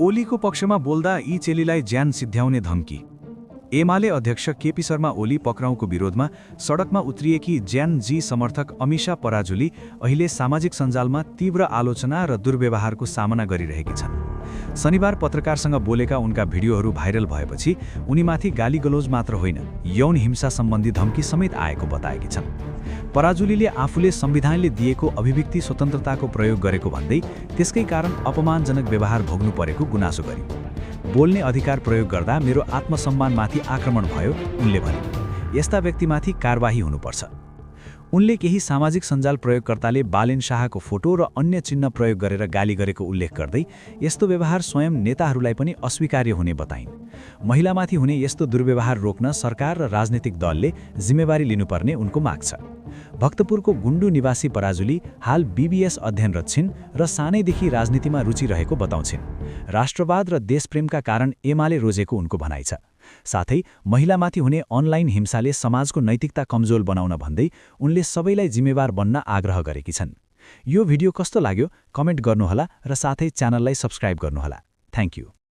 ओलीको पक्षमा बोल्दा यी चेलीलाई ज्यान सिद्ध्याउने धम्की। एमाले अध्यक्ष केपी शर्मा ओली पक्राउको विरोधमा सडकमा उत्रिएकी ज्यान जी समर्थक अमिषा पराजुली अहिले सामाजिक सञ्जालमा तीव्र आलोचना र दुर्व्यवहारको सामना गरिरहेकी छन्। शनिबार पत्रकारसँग बोलेका उनका भिडियोहरू भाइरल भएपछि उनीमाथि गालीगलोज मात्र होइन, यौन हिंसा सम्बन्धी धम्की समेत आएको बताएकी छन्। पराजुलीले आफूले संविधानले दिएको अभिव्यक्ति स्वतन्त्रताको प्रयोग गरेको भन्दै त्यसकै कारण अपमानजनक व्यवहार भोग्नु परेको गुनासो गरिन्। बोल्ने अधिकार प्रयोग गर्दा मेरो आत्मसम्मानमाथि आक्रमण भयो, उनले भने। यस्ता व्यक्तिमाथि कारबाही हुनुपर्छ। उनले केही सामाजिक सञ्जाल प्रयोगकर्ताले बालेन शाहको फोटो र अन्य चिन्ह प्रयोग गरेर गाली गरेको उल्लेख गर्दै यस्तो व्यवहार स्वयं नेताहरूलाई पनि अस्वीकार्य हुने बताइन्। महिलामाथि हुने यस्तो दुर्व्यवहार रोक्न सरकार र राजनीतिक दलले जिम्मेवारी लिनुपर्ने उनको माग छ। भक्तपुरको गुण्डु निवासी पराजुली हाल बीबीएस अध्ययनरत छिन् र सानैदेखि राजनीतिमा रुचि रहेको बताउँछिन्। राष्ट्रवाद र देशप्रेमका कारण एमाले रोजेको उनको भनाइ छ। साथै महिलामाथि हुने अनलाइन हिंसाले समाजको नैतिकता कमजोर बनाउन भन्दै उनले सबैलाई जिम्मेवार बन्न आग्रह गरेकी छन्। यो भिडियो कस्तो लाग्यो कमेन्ट गर्नुहोला र साथै च्यानललाई सब्स्क्राइब गर्नुहोला। Thank you.